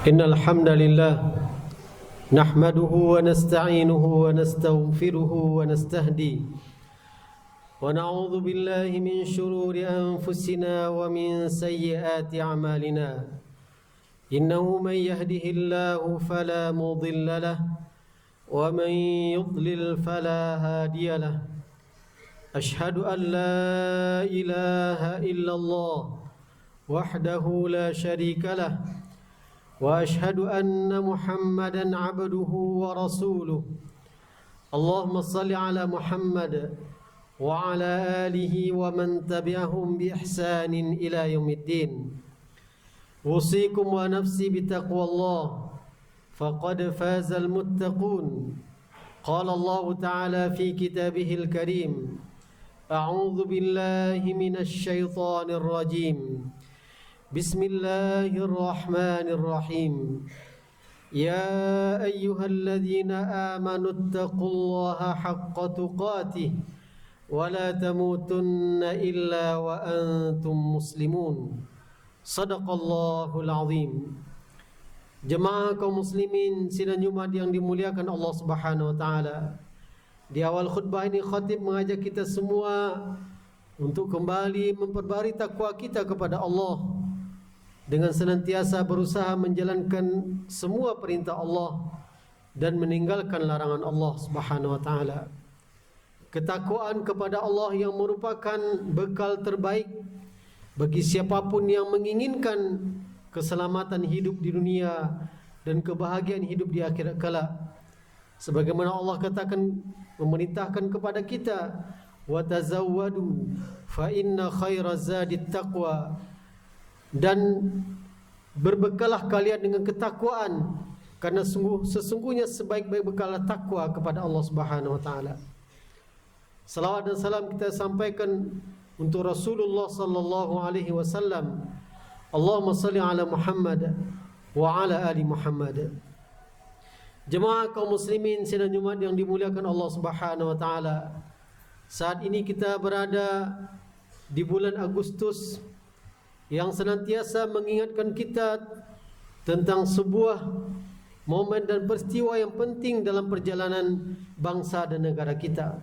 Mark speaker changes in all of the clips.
Speaker 1: إن الحمد لله نحمده ونستعينه ونستغفره ونستهديه ونعوذ بالله من شرور أنفسنا ومن سيئات أعمالنا إنه من يهده الله فلا مضل له ومن يضلل فلا هادي له أشهد أن لا إله إلا الله وحده لا شريك له وأشهد أن محمدا عبده ورسوله اللهم صل على محمد وعلى آله ومن تبعهم بإحسان إلى يوم الدين أوصيكم ونفسي بتقوى الله فقد فاز المتقون قال الله تعالى في كتابه الكريم أعوذ بالله من الشيطان الرجيم بسم الله الرحمن الرحيم يا أيها الذين آمنوا اتقوا الله حق تقاته ولا تموتن إلا وأنتم مسلمون صدق الله العظيم. Jemaah kaum muslimin sidang Jumat yang dimuliakan Allah Subhanahu wa taala. Di awal khutbah ini khatib mengajak kita semua untuk kembali memperbarui takwa kita kepada Allah dengan senantiasa berusaha menjalankan semua perintah Allah dan meninggalkan larangan Allah Subhanahu wa taala. Ketakwaan kepada Allah yang merupakan bekal terbaik bagi siapapun yang menginginkan keselamatan hidup di dunia dan kebahagiaan hidup di akhirat kelak. Sebagaimana Allah katakan, memerintahkan kepada kita, wa tazawwadu fa inna khairaz zadit taqwa, dan berbekalah kalian dengan ketakwaan karena sesungguhnya sebaik-baik bekal takwa kepada Allah Subhanahu wa taala. Salawat dan salam kita sampaikan untuk Rasulullah sallallahu alaihi wasallam. Allahumma salli ala Muhammad wa ala ali Muhammad. Jemaah kaum muslimin sidang Jumat yang dimuliakan Allah Subhanahu wa taala. Saat ini kita berada di bulan Agustus yang senantiasa mengingatkan kita tentang sebuah momen dan peristiwa yang penting dalam perjalanan bangsa dan negara kita.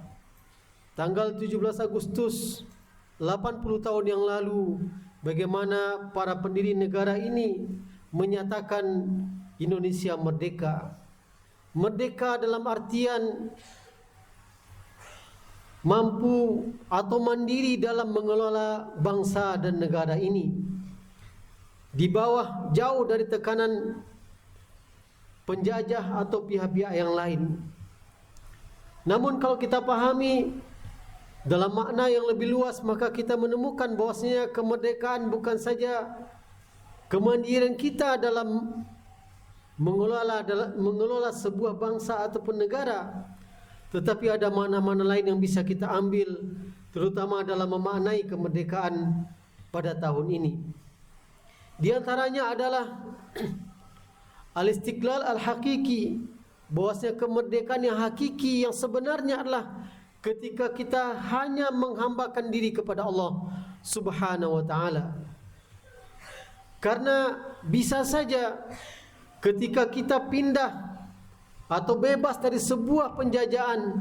Speaker 1: Tanggal 17 Agustus 80 tahun yang lalu, bagaimana para pendiri negara ini menyatakan Indonesia merdeka. Merdeka dalam artian mampu atau mandiri dalam mengelola bangsa dan negara ini di bawah jauh dari tekanan penjajah atau pihak-pihak yang lain. Namun kalau kita pahami dalam makna yang lebih luas, maka kita menemukan bahwasanya kemerdekaan bukan saja kemandirian kita dalam mengelola sebuah bangsa ataupun negara, tetapi ada makna-makna lain yang bisa kita ambil, terutama dalam memaknai kemerdekaan pada tahun ini. Di antaranya adalah al-istiqlal al-hakiki, bahwasanya kemerdekaan yang hakiki yang sebenarnya adalah ketika kita hanya menghambakan diri kepada Allah Subhanahu wa taala. Karena bisa saja ketika kita pindah atau bebas dari sebuah penjajahan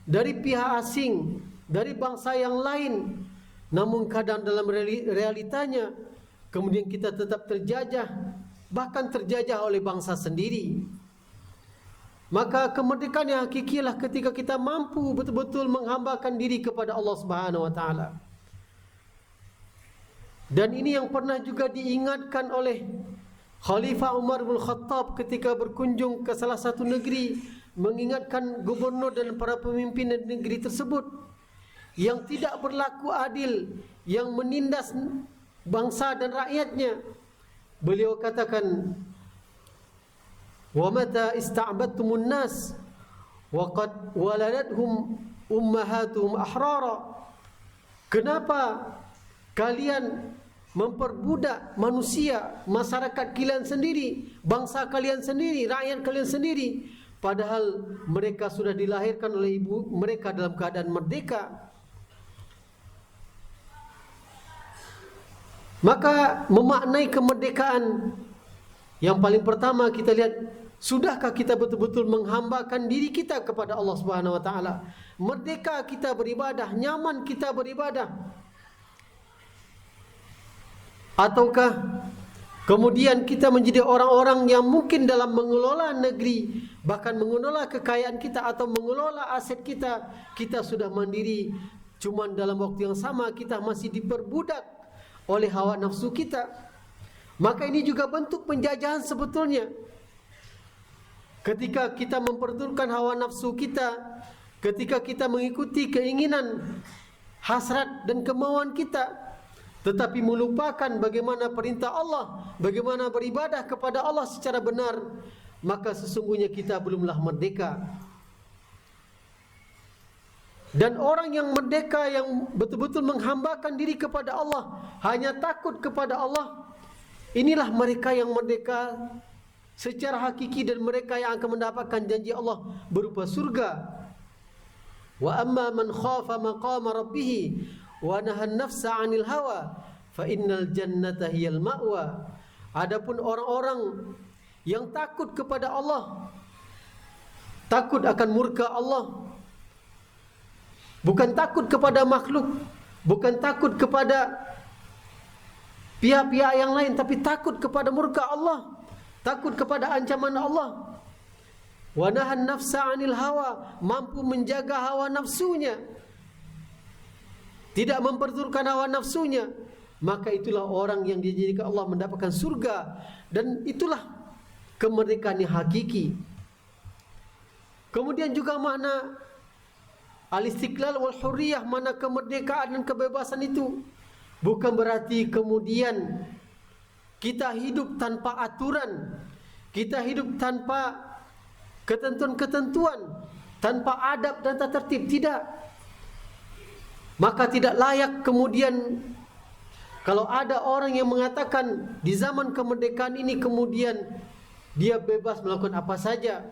Speaker 1: dari pihak asing, dari bangsa yang lain, namun kadang dalam realitanya kemudian kita tetap terjajah, bahkan terjajah oleh bangsa sendiri. Maka kemerdekaan yang hakiki lah ketika kita mampu betul-betul menghambakan diri kepada Allah Subhanahu wa taala. Dan ini yang pernah juga diingatkan oleh Khalifah Umar bin Khattab ketika berkunjung ke salah satu negeri, mengingatkan gubernur dan para pemimpin negeri tersebut yang tidak berlaku adil, yang menindas bangsa dan rakyatnya. Beliau katakan, wa mata ista'badtumun nas wa qad waladathum ummahatuhum ahrara. Kenapa kalian memperbudak manusia, masyarakat kalian sendiri, bangsa kalian sendiri, rakyat kalian sendiri, padahal mereka sudah dilahirkan oleh ibu mereka dalam keadaan merdeka. Maka memaknai kemerdekaan Yang paling pertama kita lihat, sudahkah kita betul-betul menghambakan diri kita kepada Allah Subhanahu wa taala? Merdeka kita beribadah, nyaman kita beribadah. Ataukah kemudian kita menjadi orang-orang yang mungkin dalam mengelola negeri, bahkan mengelola kekayaan kita atau mengelola aset kita, kita sudah mandiri, cuman dalam waktu yang sama kita masih diperbudak oleh hawa nafsu kita. Maka ini juga bentuk penjajahan sebetulnya. Ketika kita memperturutkan hawa nafsu kita, ketika kita mengikuti keinginan, hasrat dan kemauan kita, tetapi melupakan bagaimana perintah Allah, bagaimana beribadah kepada Allah secara benar, maka sesungguhnya kita belumlah merdeka. Dan orang yang merdeka, yang betul-betul menghambakan diri kepada Allah, hanya takut kepada Allah, inilah mereka yang merdeka secara hakiki, dan mereka yang akan mendapatkan janji Allah berupa surga. Wa amma man khafa maqama rabbih wa nahan nafsa 'anil hawa fa innal jannata hiyal ma'wa. Adapun orang-orang yang takut kepada Allah, takut akan murka Allah, bukan takut kepada makhluk, bukan takut kepada pihak-pihak yang lain, tapi takut kepada murka Allah, takut kepada ancaman Allah. Wa nahan nafsa 'anil hawa, mampu menjaga hawa nafsunya, tidak memperturutkan hawa nafsunya, maka itulah orang yang dijadikan Allah mendapatkan surga. Dan itulah kemerdekaan yang hakiki. Kemudian juga makna al-istiqlal wal hurriyah, mana kemerdekaan dan kebebasan itu bukan berarti kemudian kita hidup tanpa aturan, kita hidup tanpa ketentuan-ketentuan, tanpa adab dan tata tertib. Tidak. Maka tidak layak kemudian kalau ada orang yang mengatakan di zaman kemerdekaan ini kemudian dia bebas melakukan apa saja,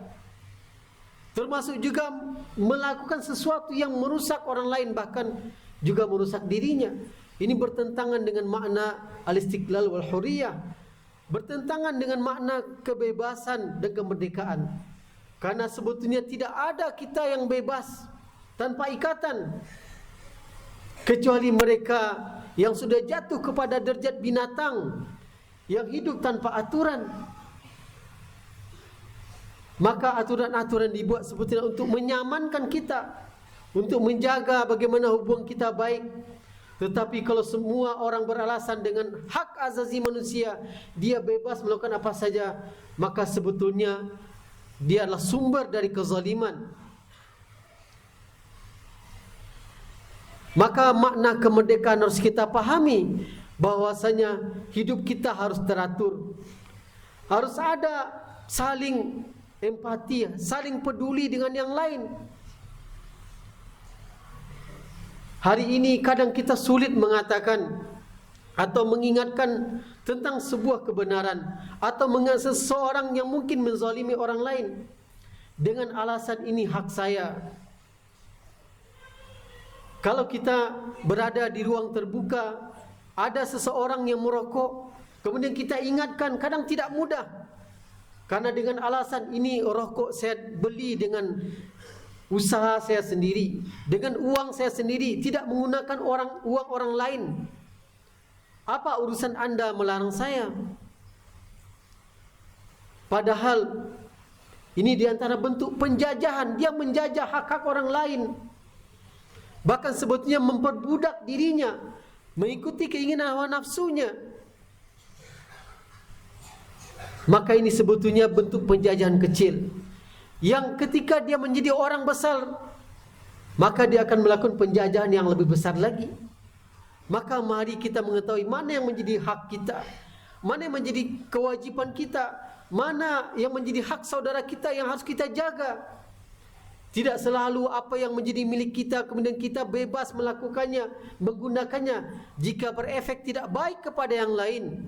Speaker 1: termasuk juga melakukan sesuatu yang merusak orang lain, bahkan juga merusak dirinya. Ini bertentangan dengan makna al-istiqlal wal hurriyah, bertentangan dengan makna kebebasan dan kemerdekaan. Karena sebetulnya tidak ada kita yang bebas tanpa ikatan, kecuali mereka yang sudah jatuh kepada derajat binatang yang hidup tanpa aturan. Maka aturan-aturan dibuat sebetulnya untuk menyamankan kita, untuk menjaga bagaimana hubungan kita baik. Tetapi kalau semua orang beralasan dengan hak azazi manusia, dia bebas melakukan apa saja, maka sebetulnya dia adalah sumber dari kezaliman. Maka makna kemerdekaan harus kita pahami, bahwasanya hidup kita harus teratur, harus ada saling empati, saling peduli dengan yang lain. Hari ini kadang kita sulit mengatakan atau mengingatkan tentang sebuah kebenaran, atau mengingat seseorang yang mungkin menzalimi orang lain dengan alasan ini hak saya. Kalau kita berada di ruang terbuka, ada seseorang yang merokok, kemudian kita ingatkan, kadang tidak mudah. Karena dengan alasan ini rokok saya beli dengan usaha saya sendiri, dengan uang saya sendiri, tidak menggunakan uang orang lain. Apa urusan Anda melarang saya? Padahal ini diantara bentuk penjajahan, dia menjajah hak-hak orang lain. Bahkan sebetulnya memperbudak dirinya, mengikuti keinginan hawa nafsunya. Maka ini sebetulnya bentuk penjajahan kecil, yang ketika dia menjadi orang besar, maka dia akan melakukan penjajahan yang lebih besar lagi. Maka mari kita mengetahui mana yang menjadi hak kita, mana yang menjadi kewajiban kita, mana yang menjadi hak saudara kita yang harus kita jaga. Tidak selalu apa yang menjadi milik kita kemudian kita bebas melakukannya, menggunakannya, jika berefek tidak baik kepada yang lain,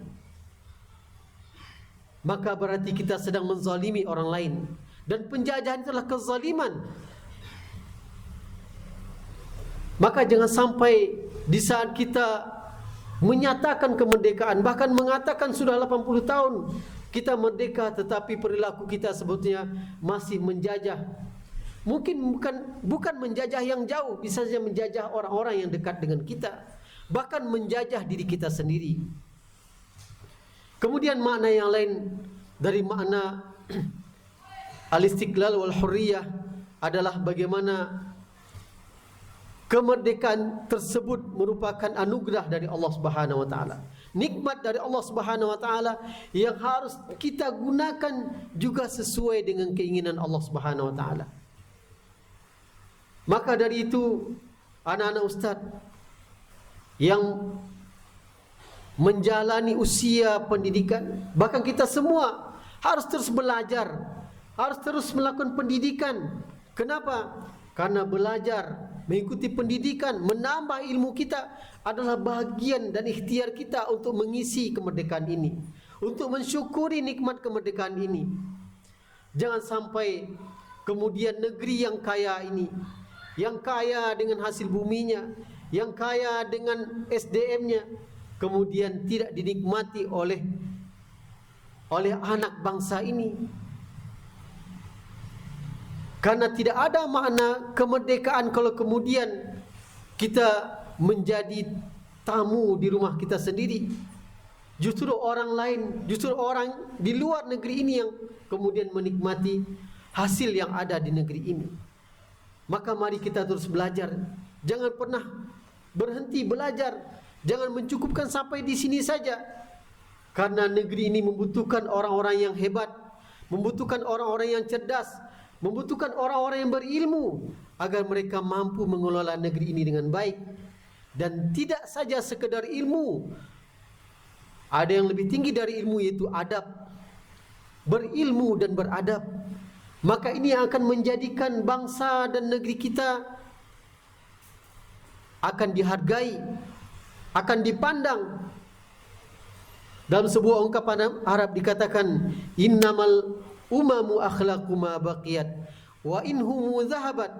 Speaker 1: maka berarti kita sedang menzalimi orang lain. Dan penjajahan itulah kezaliman. Maka jangan sampai di saat kita menyatakan kemerdekaan, bahkan mengatakan sudah 80 tahun kita merdeka tetapi perilaku kita sebetulnya masih menjajah. Mungkin bukan menjajah yang jauh, bisa saja menjajah orang-orang yang dekat dengan kita, bahkan menjajah diri kita sendiri. Kemudian makna yang lain dari makna al-istiqlal wal hurriyah adalah bagaimana kemerdekaan tersebut merupakan anugerah dari Allah Subhanahu wa taala. Nikmat dari Allah Subhanahu wa taala yang harus kita gunakan juga sesuai dengan keinginan Allah Subhanahu wa taala. Maka dari itu, anak-anak ustaz yang menjalani usia pendidikan, bahkan kita semua harus terus belajar, harus terus melakukan pendidikan. Kenapa? Karena belajar, mengikuti pendidikan, menambah ilmu kita adalah bahagian dan ikhtiar kita untuk mengisi kemerdekaan ini, untuk mensyukuri nikmat kemerdekaan ini. Jangan sampai kemudian negeri yang kaya ini, yang kaya dengan hasil buminya, yang kaya dengan SDM-nya, kemudian tidak dinikmati oleh anak bangsa ini. Karena tidak ada makna kemerdekaan kalau kemudian kita menjadi tamu di rumah kita sendiri. Justru orang lain, justru orang di luar negeri ini yang kemudian menikmati hasil yang ada di negeri ini. Maka mari kita terus belajar. Jangan pernah berhenti belajar. Jangan mencukupkan sampai di sini saja. Karena negeri ini membutuhkan orang-orang yang hebat, membutuhkan orang-orang yang cerdas, membutuhkan orang-orang yang berilmu agar mereka mampu mengelola negeri ini dengan baik. Dan tidak saja sekedar ilmu, ada yang lebih tinggi dari ilmu, yaitu adab. Berilmu dan beradab, maka ini yang akan menjadikan bangsa dan negeri kita akan dihargai, akan dipandang. Dalam sebuah ungkapan Arab dikatakan, innamal umamu akhlaqu ma baqiyat wa inhum zahabat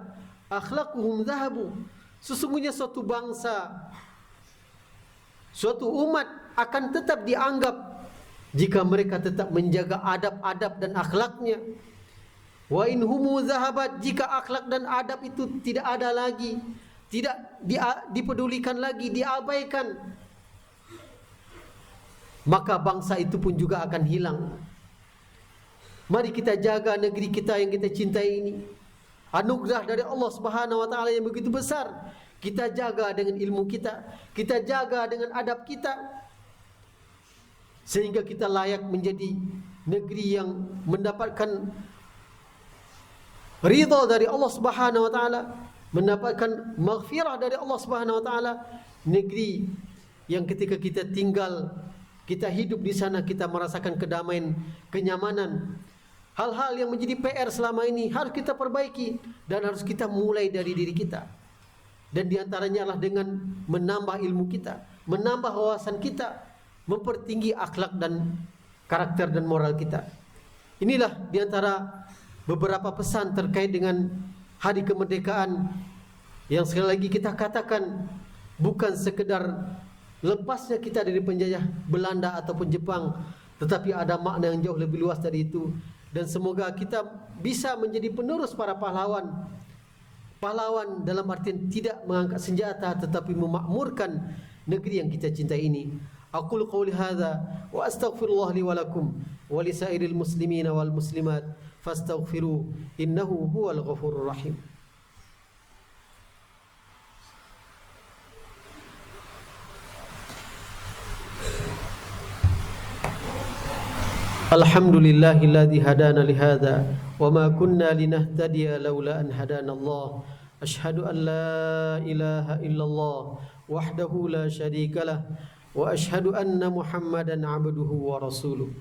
Speaker 1: akhlaquhum zahabu. Sesungguhnya suatu bangsa, suatu umat akan tetap dianggap jika mereka tetap menjaga adab-adab dan akhlaknya. Wa inhum zahabat, jika akhlak dan adab itu tidak ada lagi, tidak dipedulikan lagi, diabaikan, maka bangsa itu pun juga akan hilang. Mari kita jaga negeri kita yang kita cintai ini. Anugerah dari Allah Subhanahu wa taala yang begitu besar. Kita jaga dengan ilmu kita, kita jaga dengan adab kita, sehingga kita layak menjadi negeri yang mendapatkan ridha dari Allah Subhanahu wa taala, mendapatkan maghfirah dari Allah Subhanahu wa taala, negeri yang ketika kita tinggal, kita hidup di sana, kita merasakan kedamaian, kenyamanan. Hal-hal yang menjadi PR selama ini harus kita perbaiki dan harus kita mulai dari diri kita. Dan diantaranya adalah dengan menambah ilmu kita, menambah wawasan kita, mempertinggi akhlak dan karakter dan moral kita. Inilah diantara beberapa pesan terkait dengan hari kemerdekaan yang sekali lagi kita katakan bukan sekedar lepasnya kita dari penjajah Belanda ataupun Jepang, tetapi ada makna yang jauh lebih luas dari itu. Dan semoga kita bisa menjadi penerus para pahlawan. Pahlawan dalam artian tidak mengangkat senjata tetapi memakmurkan negeri yang kita cintai ini. Aqulu qouli hadza wa astaghfirullah li wa lakum wa li sairil muslimina wal muslimat fastaghfiru innahu huwal ghafurur rahim. Alhamdulillahilladzi hadana lihadza wa ma kunna linahtadiya laula an hadana Allah. Asyhadu an la ilaha illallah wahdahu la syarikalah wa asyhadu anna Muhammadan abduhu wa rasuluh.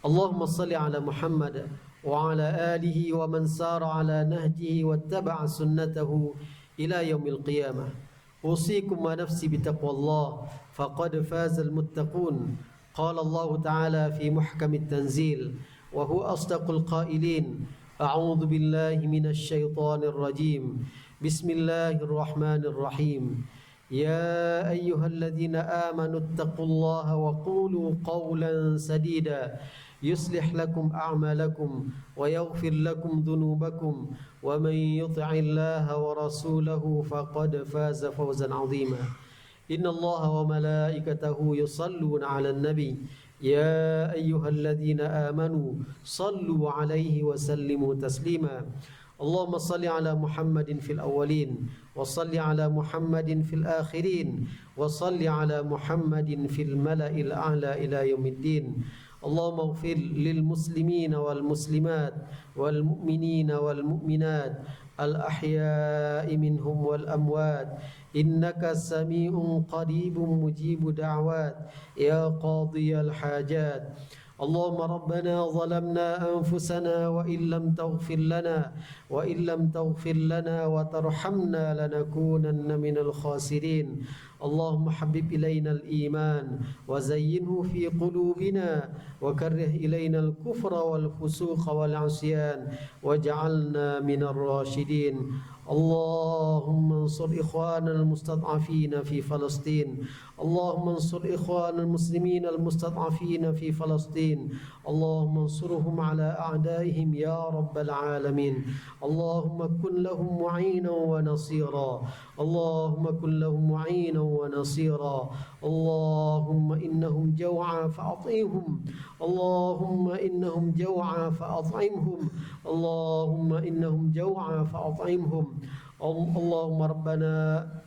Speaker 1: Allahumma salli ala Muhammad wa ala alihi wa man sara ala nahjihi wattaba'a sunnatahu ila yaumil qiyamah. Usikum wa nafsi bitaqwallah faqad fazal muttaqun. قال الله تعالى في محكم التنزيل وهو أصدق القائلين أعوذ بالله من الشيطان الرجيم بسم الله الرحمن الرحيم يا أيها الذين آمنوا اتقوا الله وقولوا قولا سديدا يصلح لكم أعمالكم ويغفر لكم ذنوبكم ومن يطع الله ورسوله فقد فاز فوزا عظيما إن الله وملائكته يصلون على النبي يا أيها الذين آمنوا صلوا عليه وسلموا تسليما اللهم صل على محمد في الأولين وصل على محمد في الآخرين وصل على محمد في الملأ الأعلى إلى يوم الدين اللهم اغفر للمسلمين والمسلمات والمؤمنين والمؤمنات الأحياء منهم والأموات إنك سميع قريب مجيب دعوات يا قاضي الحاجات اللهم ربنا ظلمنا أنفسنا وإن لم تغفر لنا وترحمنا لنكونن من الخاسرين اللهم حبب إلينا الإيمان وزينه في قلوبنا وكره إلينا الكفر والفسوق والعصيان واجعلنا من الراشدين اللهم انصر إخواننا المستضعفين في فلسطين اللهم انصر إخوان المسلمين المستضعفين في فلسطين اللهم انصرهم على أعدائهم يا رب العالمين اللهم كن لهم معينا ونصيرا اللهم كن لهم معينا ونصيرا اللهم إنهم جوعى فأطعمهم اللهم إنهم جوعى فأطعمهم اللهم إنهم جوعى فأطعمهم اللهم ربنا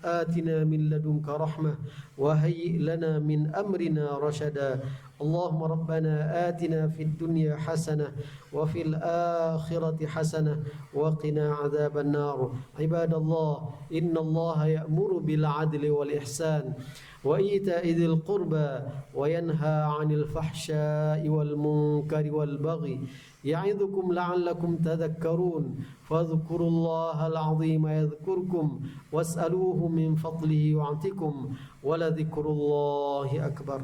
Speaker 1: آتنا من لدنك رحمة وهيئ لنا من أمرنا رشدا اللهم ربنا آتنا في الدنيا حسنة وفي الآخرة حسنة وقنا عذاب النار عباد الله إن الله يأمر بالعدل والإحسان وإيتاء ذي القربى وينهى عن الفحشاء والمنكر والبغي يعظكم لعلكم تذكرون فاذكروا الله العظيم يذكركم واسألوه من فضله يعطكم ولذكر الله أكبر